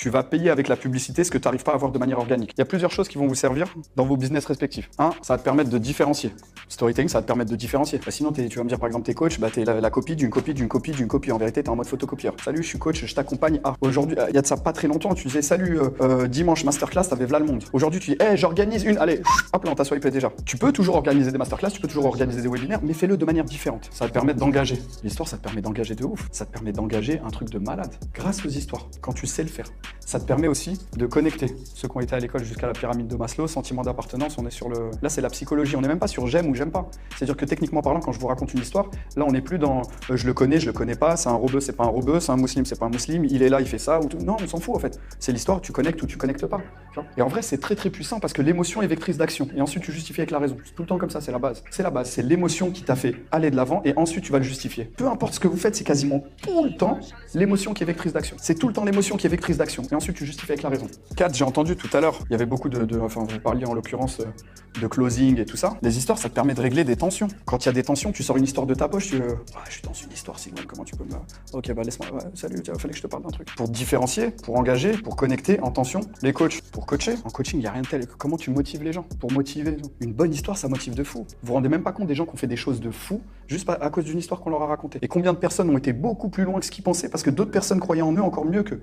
Tu vas payer avec la publicité ce que tu n'arrives pas à avoir de manière organique. Il y a plusieurs choses qui vont vous servir dans vos business respectifs. Un, ça va te permettre de différencier. Storytelling, ça va te permettre de différencier. Sinon, tu vas me dire par exemple, t'es coach, t'es la copie d'une copie d'une copie d'une copie. En vérité, t'es en mode photocopieur. Salut, je suis coach, je t'accompagne. Ah, aujourd'hui, il y a de ça pas très longtemps, tu disais salut, dimanche masterclass, t'avais v'là le monde. Aujourd'hui, tu dis, hey, j'organise une, allez, hop là, on t'a swipé déjà. Tu peux toujours organiser des masterclass, tu peux toujours organiser des webinaires, mais fais-le de manière différente. Ça va te permettre d'engager. L'histoire, ça te permet d'engager de ouf. Ça te permet d'engager un truc de malade grâce aux histoires, quand tu sais le faire. Ça te permet aussi de connecter. Ceux qui ont été à l'école jusqu'à la pyramide de Maslow, sentiment d'appartenance, on est sur le... Là, c'est la psychologie, on n'est même pas sur j'aime ou j'aime pas. C'est-à-dire que techniquement parlant, quand je vous raconte une histoire, là, on n'est plus dans je le connais pas, c'est un rebeu, c'est pas un rebeu, c'est un musulman, c'est pas un musulman, il est là, il fait ça, ou tout. Non, on s'en fout en fait. C'est l'histoire, tu connectes ou tu connectes pas. Et en vrai, c'est très très puissant parce que l'émotion est vectrice d'action. Et ensuite, tu justifies avec la raison. C'est tout le temps comme ça, c'est la base. C'est la base, c'est l'émotion qui t'a fait aller de l'avant et ensuite tu vas le justifier. Peu importe ce que vous faites, c'est quasiment tout le temps l'émotion qui est vectrice d'action. C'est tout le temps l'émotion qui est vectrice d'action. Et ensuite, tu justifies avec la raison. 4, j'ai entendu tout à l'heure, il y avait beaucoup enfin, vous parliez en l'occurrence de closing et tout ça. Les histoires, ça te permet de régler des tensions. Quand il y a des tensions, tu sors une histoire de ta poche, je suis dans une histoire, Sigmund, comment tu peux me... Ok, laisse-moi, salut, tiens, fallait que je te parle d'un truc. Pour différencier, pour engager, pour connecter en tension, les coachs, pour coacher. En coaching, il n'y a rien de tel. Comment tu motives les gens? Pour motiver les gens. Une bonne histoire, ça motive de fou. Vous vous rendez même pas compte des gens qui ont fait des choses de fou juste à cause d'une histoire qu'on leur a racontée. Et combien de personnes ont été beaucoup plus loin que ce qu'ils pensaient parce que d'autres personnes croyaient en eux encore mieux qu'eux.